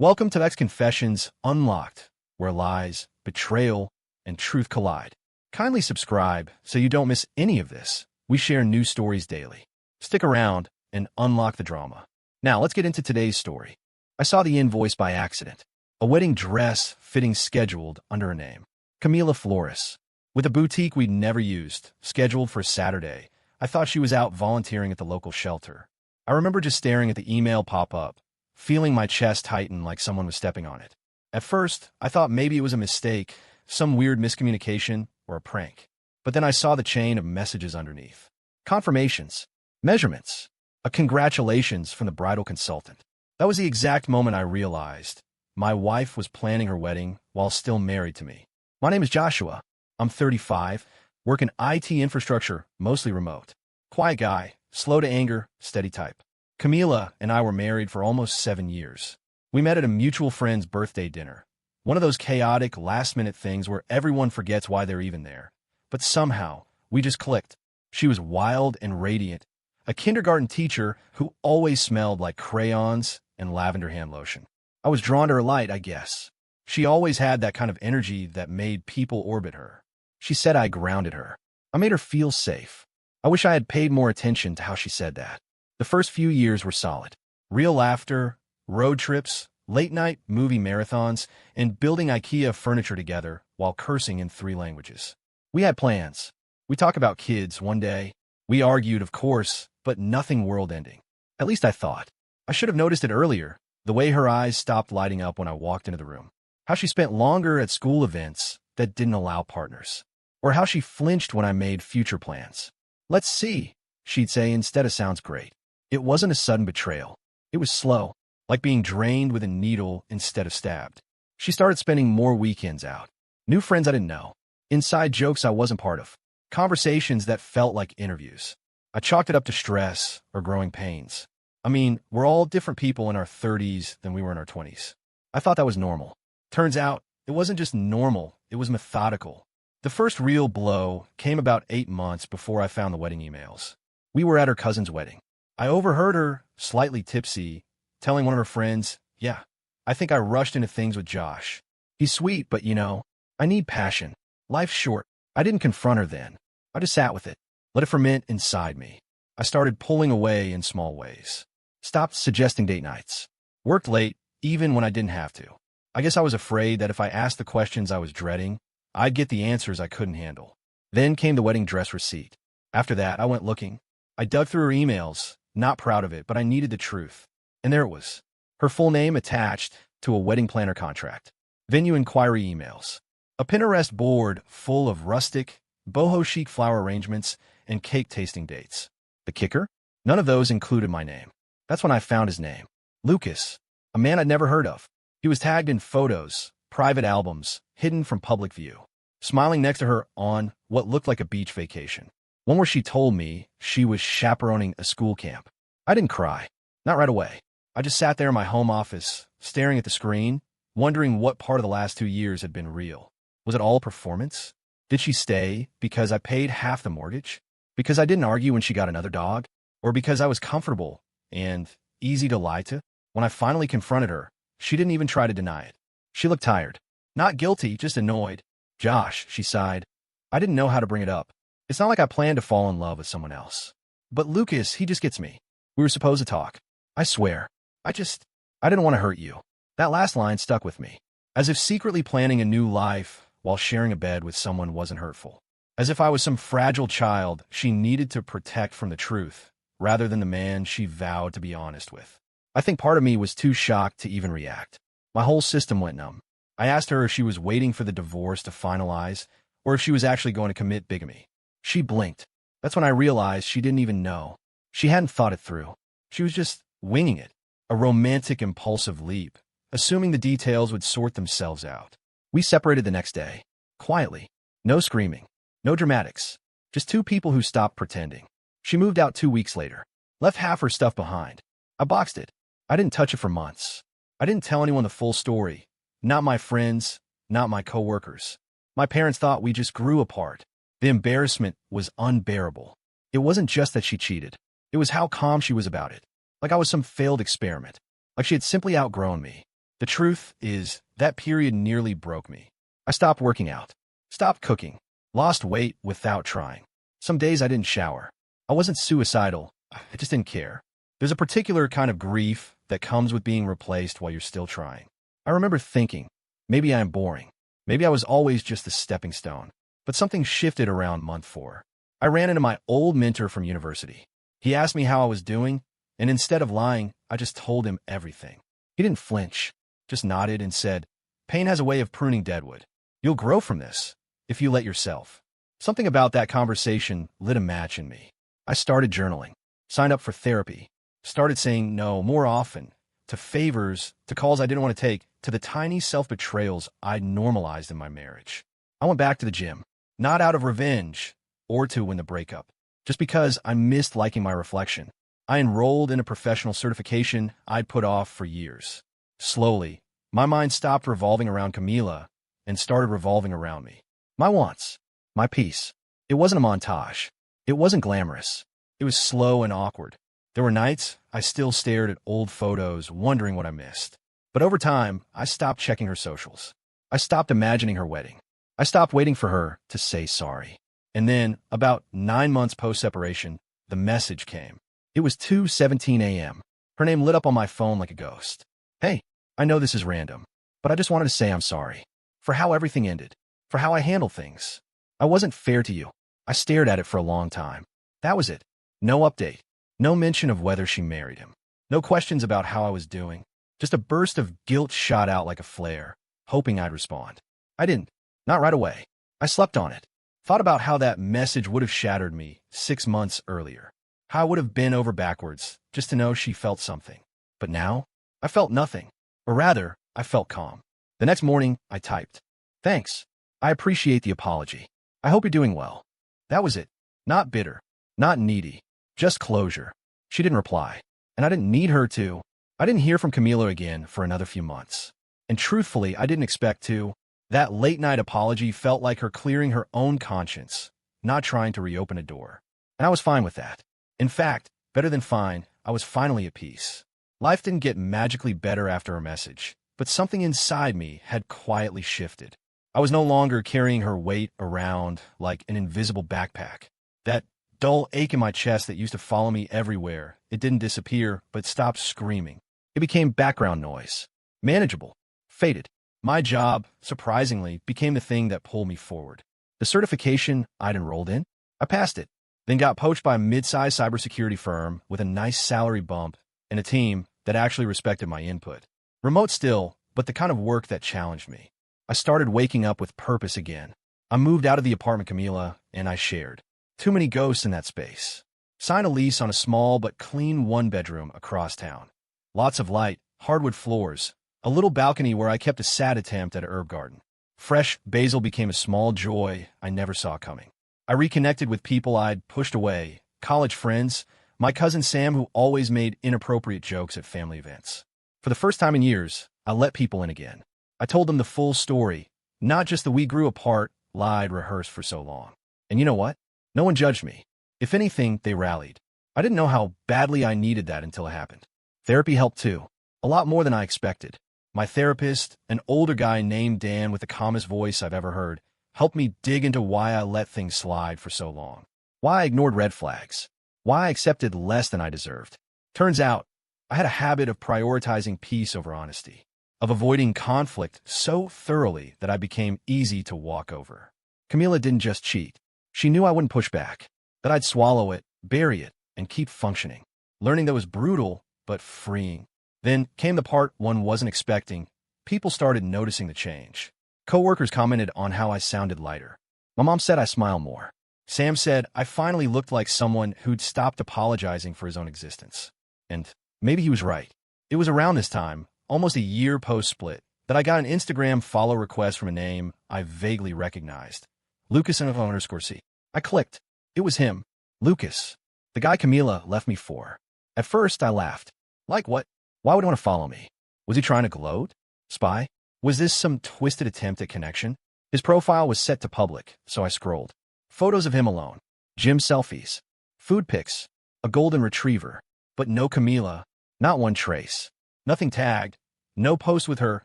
Welcome to Ex-Confessions Unlocked, where lies, betrayal, and truth collide. Kindly subscribe so you don't miss any of this. We share new stories daily. Stick around and unlock the drama. Now, let's get into today's story. I saw the invoice by accident. A wedding dress fitting scheduled under a name. Camila Flores. With a boutique we'd never used, scheduled for Saturday, I thought she was out volunteering at the local shelter. I remember just staring at the email pop up, feeling my chest tighten like someone was stepping on it. At first, I thought maybe it was a mistake, some weird miscommunication, or a prank. But then I saw the chain of messages underneath. Confirmations, measurements, a congratulations from the bridal consultant. That was the exact moment I realized my wife was planning her wedding while still married to me. My name is Joshua. I'm 35, work in IT infrastructure, mostly remote. Quiet guy, slow to anger, steady type. Camila and I were married for almost 7 years. We met at a mutual friend's birthday dinner. One of those chaotic, last-minute things where everyone forgets why they're even there. But somehow, we just clicked. She was wild and radiant, a kindergarten teacher who always smelled like crayons and lavender hand lotion. I was drawn to her light, I guess. She always had that kind of energy that made people orbit her. She said I grounded her. I made her feel safe. I wish I had paid more attention to how she said that. The first few years were solid. Real laughter, road trips, late-night movie marathons, and building IKEA furniture together while cursing in 3 languages. We had plans. We talked about kids one day. We argued, of course, but nothing world-ending. At least I thought. I should have noticed it earlier, the way her eyes stopped lighting up when I walked into the room. How she spent longer at school events that didn't allow partners. Or how she flinched when I made future plans. Let's see, she'd say instead of sounds great. It wasn't a sudden betrayal. It was slow, like being drained with a needle instead of stabbed. She started spending more weekends out. New friends I didn't know. Inside jokes I wasn't part of. Conversations that felt like interviews. I chalked it up to stress or growing pains. I mean, we're all different people in our 30s than we were in our 20s. I thought that was normal. Turns out, it wasn't just normal, it was methodical. The first real blow came about 8 months before I found the wedding emails. We were at her cousin's wedding. I overheard her, slightly tipsy, telling one of her friends, "Yeah, I think I rushed into things with Josh. He's sweet, but I need passion. Life's short." I didn't confront her then. I just sat with it, let it ferment inside me. I started pulling away in small ways. Stopped suggesting date nights. Worked late, even when I didn't have to. I guess I was afraid that if I asked the questions I was dreading, I'd get the answers I couldn't handle. Then came the wedding dress receipt. After that, I went looking. I dug through her emails. Not proud of it, but I needed the truth. And there it was. Her full name attached to a wedding planner contract. Venue inquiry emails. A Pinterest board full of rustic, boho chic flower arrangements and cake tasting dates. The kicker? None of those included my name. That's when I found his name. Lucas. A man I'd never heard of. He was tagged in photos, private albums, hidden from public view. Smiling next to her on what looked like a beach vacation. One where she told me she was chaperoning a school camp. I didn't cry. Not right away. I just sat there in my home office, staring at the screen, wondering what part of the last 2 years had been real. Was it all performance? Did she stay because I paid half the mortgage? Because I didn't argue when she got another dog? Or because I was comfortable and easy to lie to? When I finally confronted her, she didn't even try to deny it. She looked tired. Not guilty, just annoyed. "Josh," she sighed. I didn't know how to bring it up. It's not like I planned to fall in love with someone else. But Lucas, he just gets me. We were supposed to talk. I swear. I didn't want to hurt you. That last line stuck with me. As if secretly planning a new life while sharing a bed with someone wasn't hurtful. As if I was some fragile child she needed to protect from the truth, rather than the man she vowed to be honest with. I think part of me was too shocked to even react. My whole system went numb. I asked her if she was waiting for the divorce to finalize, or if she was actually going to commit bigamy. She blinked. That's when I realized she didn't even know. She hadn't thought it through. She was just winging it. A romantic, impulsive leap, assuming the details would sort themselves out. We separated the next day. Quietly. No screaming. No dramatics. Just 2 people who stopped pretending. She moved out 2 weeks later. Left half her stuff behind. I boxed it. I didn't touch it for months. I didn't tell anyone the full story. Not my friends. Not my coworkers. My parents thought we just grew apart. The embarrassment was unbearable. It wasn't just that she cheated. It was how calm she was about it. Like I was some failed experiment. Like she had simply outgrown me. The truth is, that period nearly broke me. I stopped working out, stopped cooking, lost weight without trying. Some days I didn't shower. I wasn't suicidal, I just didn't care. There's a particular kind of grief that comes with being replaced while you're still trying. I remember thinking, maybe I am boring. Maybe I was always just a stepping stone. But something shifted around month 4. I ran into my old mentor from university. He asked me how I was doing, and instead of lying, I just told him everything. He didn't flinch, just nodded and said, "Pain has a way of pruning deadwood. You'll grow from this, if you let yourself." Something about that conversation lit a match in me. I started journaling, signed up for therapy, started saying no more often, to favors, to calls I didn't want to take, to the tiny self-betrayals I'd normalized in my marriage. I went back to the gym, not out of revenge or to win the breakup, just because I missed liking my reflection. I enrolled in a professional certification I'd put off for years. Slowly, my mind stopped revolving around Camila and started revolving around me. My wants, my peace. It wasn't a montage. It wasn't glamorous. It was slow and awkward. There were nights I still stared at old photos, wondering what I missed. But over time, I stopped checking her socials. I stopped imagining her wedding. I stopped waiting for her to say sorry. And then, about 9 months post-separation, the message came. It was 2:17 a.m. Her name lit up on my phone like a ghost. "Hey, I know this is random, but I just wanted to say I'm sorry. For how everything ended. For how I handled things. I wasn't fair to you." I stared at it for a long time. That was it. No update. No mention of whether she married him. No questions about how I was doing. Just a burst of guilt shot out like a flare, hoping I'd respond. I didn't. Not right away. I slept on it. Thought about how that message would have shattered me 6 months earlier. How I would have bent over backwards just to know she felt something. But now, I felt nothing. Or rather, I felt calm. The next morning, I typed, "Thanks. I appreciate the apology. I hope you're doing well." That was it. Not bitter. Not needy. Just closure. She didn't reply. And I didn't need her to. I didn't hear from Camila again for another few months. And truthfully, I didn't expect to. That late-night apology felt like her clearing her own conscience, not trying to reopen a door. And I was fine with that. In fact, better than fine, I was finally at peace. Life didn't get magically better after her message, but something inside me had quietly shifted. I was no longer carrying her weight around like an invisible backpack. That dull ache in my chest that used to follow me everywhere, it didn't disappear, but stopped screaming. It became background noise. Manageable. Faded. My job, surprisingly, became the thing that pulled me forward. The certification I'd enrolled in, I passed it, then got poached by a mid-sized cybersecurity firm with a nice salary bump and a team that actually respected my input. Remote still, but the kind of work that challenged me. I started waking up with purpose again. I moved out of the apartment Camila and I shared. Too many ghosts in that space. Signed a lease on a small but clean one-bedroom across town. Lots of light, hardwood floors, a little balcony where I kept a sad attempt at a herb garden. Fresh basil became a small joy I never saw coming. I reconnected with people I'd pushed away, college friends, my cousin Sam who always made inappropriate jokes at family events. For the first time in years, I let people in again. I told them the full story, not just the we grew apart, lied, rehearsed for so long. And you know what? No one judged me. If anything, they rallied. I didn't know how badly I needed that until it happened. Therapy helped too. A lot more than I expected. My therapist, an older guy named Dan with the calmest voice I've ever heard, helped me dig into why I let things slide for so long. Why I ignored red flags. Why I accepted less than I deserved. Turns out, I had a habit of prioritizing peace over honesty. Of avoiding conflict so thoroughly that I became easy to walk over. Camila didn't just cheat. She knew I wouldn't push back. That I'd swallow it, bury it, and keep functioning. Learning that was brutal, but freeing. Then came the part one wasn't expecting. People started noticing the change. Coworkers commented on how I sounded lighter. My mom said I smile more. Sam said I finally looked like someone who'd stopped apologizing for his own existence. And maybe he was right. It was around this time, almost a year post-split, that I got an Instagram follow request from a name I vaguely recognized. Lucas_C. I clicked. It was him. Lucas. The guy Camila left me for. At first, I laughed. Like what? Why would he want to follow me? Was he trying to gloat? Spy? Was this some twisted attempt at connection? His profile was set to public, so I scrolled. Photos of him alone. Gym selfies. Food pics. A golden retriever. But no Camila. Not one trace. Nothing tagged. No post with her,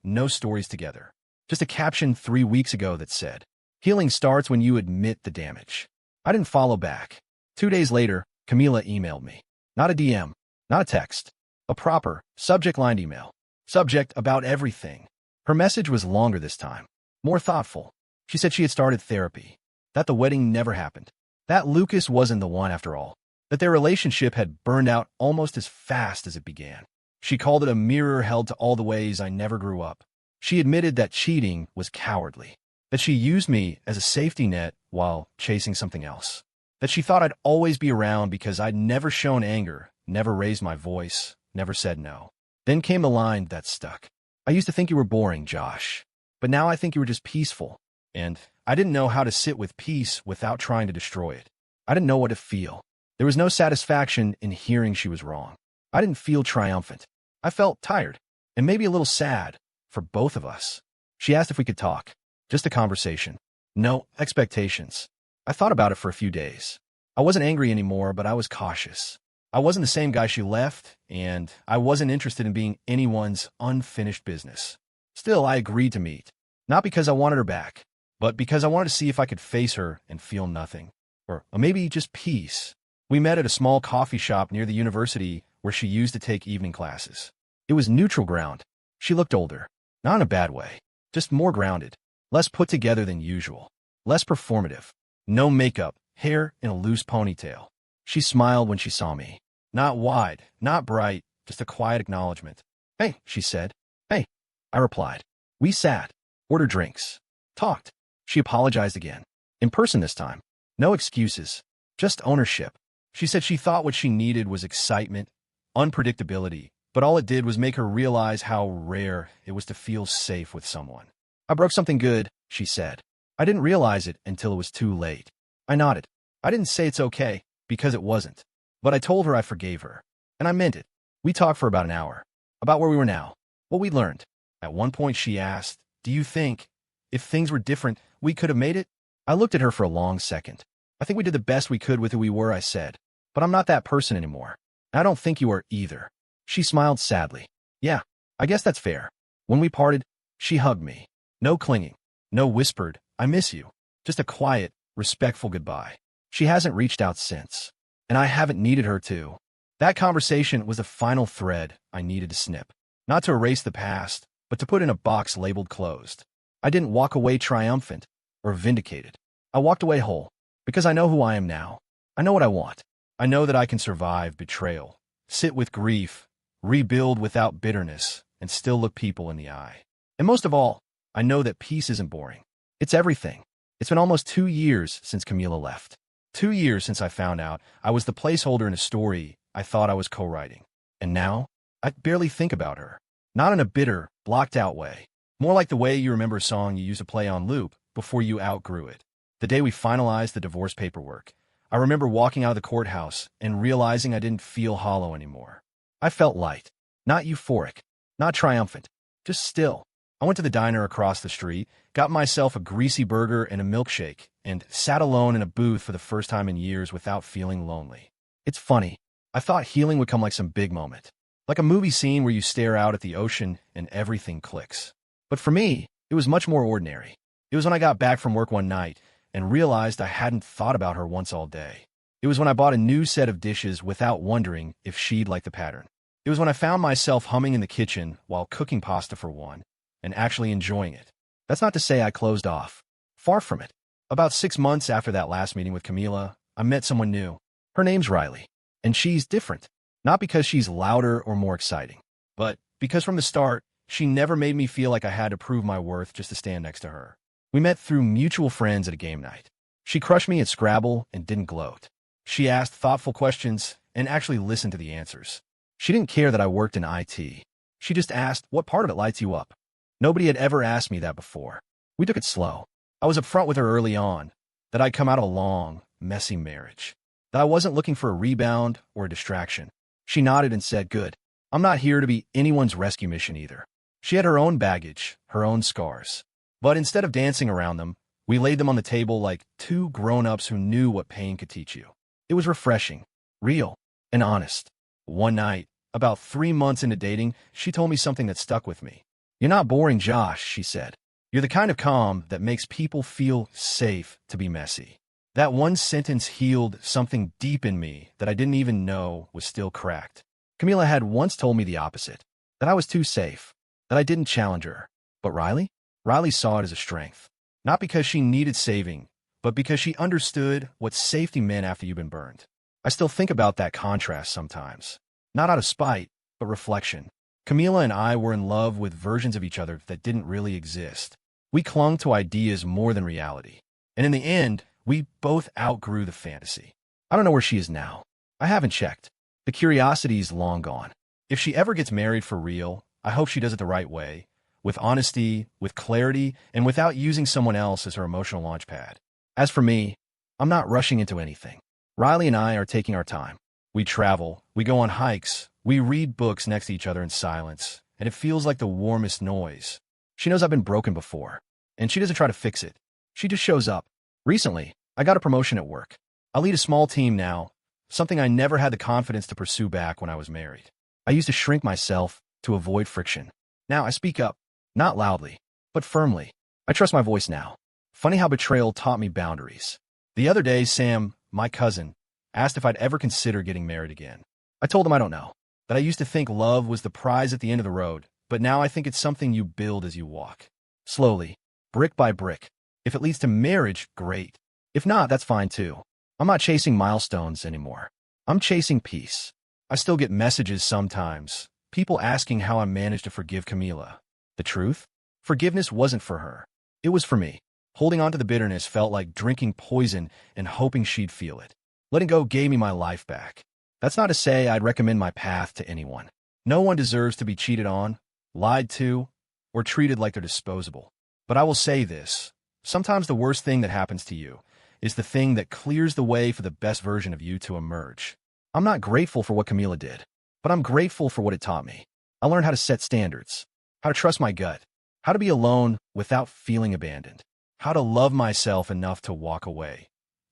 no stories together. Just a caption 3 weeks ago that said, "Healing starts when you admit the damage." I didn't follow back. 2 days later, Camila emailed me. Not a DM, not a text. A proper, subject-lined email. Subject about everything. Her message was longer this time. More thoughtful. She said she had started therapy. That the wedding never happened. That Lucas wasn't the one after all. That their relationship had burned out almost as fast as it began. She called it a mirror held to all the ways I never grew up. She admitted that cheating was cowardly. That she used me as a safety net while chasing something else. That she thought I'd always be around because I'd never shown anger, never raised my voice, never said no. Then came the line that stuck. "I used to think you were boring, Josh. But now I think you were just peaceful." And I didn't know how to sit with peace without trying to destroy it. I didn't know what to feel. There was no satisfaction in hearing she was wrong. I didn't feel triumphant. I felt tired, and maybe a little sad, for both of us. She asked if we could talk. Just a conversation. No expectations. I thought about it for a few days. I wasn't angry anymore, but I was cautious. I wasn't the same guy she left, and I wasn't interested in being anyone's unfinished business. Still, I agreed to meet. Not because I wanted her back, but because I wanted to see if I could face her and feel nothing. Or maybe just peace. We met at a small coffee shop near the university where she used to take evening classes. It was neutral ground. She looked older. Not in a bad way. Just more grounded. Less put together than usual. Less performative. No makeup, hair in a loose ponytail. She smiled when she saw me. Not wide, not bright, just a quiet acknowledgement. "Hey," she said. "Hey," I replied. We sat, ordered drinks, talked. She apologized again. In person this time. No excuses. Just ownership. She said she thought what she needed was excitement, unpredictability, but all it did was make her realize how rare it was to feel safe with someone. "I broke something good," she said. I didn't realize it until it was too late. I nodded. I didn't say it's okay, because it wasn't. But I told her I forgave her. And I meant it. We talked for about an hour. About where we were now. What we'd learned. At one point she asked, "Do you think, if things were different, we could have made it?" I looked at her for a long second. "I think we did the best we could with who we were," I said. "But I'm not that person anymore. And I don't think you are either." She smiled sadly. "Yeah, I guess that's fair." When we parted, she hugged me. No clinging. No whispered, "I miss you." Just a quiet, respectful goodbye. She hasn't reached out since. And I haven't needed her to. That conversation was the final thread I needed to snip. Not to erase the past, but to put in a box labeled closed. I didn't walk away triumphant or vindicated. I walked away whole, because I know who I am now. I know what I want. I know that I can survive betrayal, sit with grief, rebuild without bitterness, and still look people in the eye. And most of all, I know that peace isn't boring. It's everything. It's been almost 2 years since Camila left. 2 years since I found out I was the placeholder in a story I thought I was co-writing. And now, I barely think about her. Not in a bitter, blocked-out way. More like the way you remember a song you used to play on loop before you outgrew it. The day we finalized the divorce paperwork, I remember walking out of the courthouse and realizing I didn't feel hollow anymore. I felt light. Not euphoric. Not triumphant. Just still. I went to the diner across the street, got myself a greasy burger and a milkshake, and sat alone in a booth for the first time in years without feeling lonely. It's funny. I thought healing would come like some big moment. Like a movie scene where you stare out at the ocean and everything clicks. But for me, it was much more ordinary. It was when I got back from work one night and realized I hadn't thought about her once all day. It was when I bought a new set of dishes without wondering if she'd like the pattern. It was when I found myself humming in the kitchen while cooking pasta for one, and actually enjoying it. That's not to say I closed off. Far from it. About 6 months after that last meeting with Camila, I met someone new. Her name's Riley. And she's different. Not because she's louder or more exciting, but because from the start, she never made me feel like I had to prove my worth just to stand next to her. We met through mutual friends at a game night. She crushed me at Scrabble and didn't gloat. She asked thoughtful questions and actually listened to the answers. She didn't care that I worked in IT. She just asked, "What part of it lights you up?" Nobody had ever asked me that before. We took it slow. I was upfront with her early on, that I'd come out of a long, messy marriage. That I wasn't looking for a rebound or a distraction. She nodded and said, "Good. I'm not here to be anyone's rescue mission either." She had her own baggage, her own scars. But instead of dancing around them, we laid them on the table like two grown-ups who knew what pain could teach you. It was refreshing, real, and honest. One night, About 3 months into dating, she told me something that stuck with me. "You're not boring, Josh," she said. "You're the kind of calm that makes people feel safe to be messy." That one sentence healed something deep in me that I didn't even know was still cracked. Camila had once told me the opposite, that I was too safe, that I didn't challenge her. But Riley saw it as a strength. Not because she needed saving, but because she understood what safety meant after you've been burned. I still think about that contrast sometimes. Not out of spite, but reflection. Camila and I were in love with versions of each other that didn't really exist. We clung to ideas more than reality. And in the end, we both outgrew the fantasy. I don't know where she is now. I haven't checked. The curiosity is long gone. If she ever gets married for real, I hope she does it the right way, with honesty, with clarity, and without using someone else as her emotional launch pad. As for me, I'm not rushing into anything. Riley and I are taking our time. We travel, we go on hikes, we read books next to each other in silence, and it feels like the warmest noise. She knows I've been broken before, and she doesn't try to fix it. She just shows up. Recently, I got a promotion at work. I lead a small team now, something I never had the confidence to pursue back when I was married. I used to shrink myself to avoid friction. Now I speak up, not loudly, but firmly. I trust my voice now. Funny how betrayal taught me boundaries. The other day, Sam, my cousin, asked if I'd ever consider getting married again. I told him I don't know, that I used to think love was the prize at the end of the road, but now I think it's something you build as you walk. Slowly, brick by brick. If it leads to marriage, great. If not, that's fine too. I'm not chasing milestones anymore. I'm chasing peace. I still get messages sometimes, people asking how I managed to forgive Camila. The truth? Forgiveness wasn't for her. It was for me. Holding on to the bitterness felt like drinking poison and hoping she'd feel it. Letting go gave me my life back. That's not to say I'd recommend my path to anyone. No one deserves to be cheated on, lied to, or treated like they're disposable. But I will say this. Sometimes the worst thing that happens to you is the thing that clears the way for the best version of you to emerge. I'm not grateful for what Camila did, but I'm grateful for what it taught me. I learned how to set standards, how to trust my gut, how to be alone without feeling abandoned, how to love myself enough to walk away,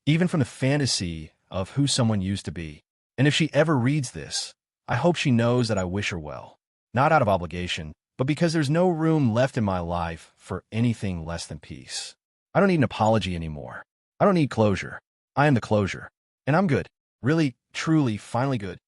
even from the fantasy of who someone used to be. And if she ever reads this, I hope she knows that I wish her well, not out of obligation, but because there's no room left in my life for anything less than peace. I don't need an apology anymore. I don't need closure. I am the closure. And I'm good. Really, truly, finally good.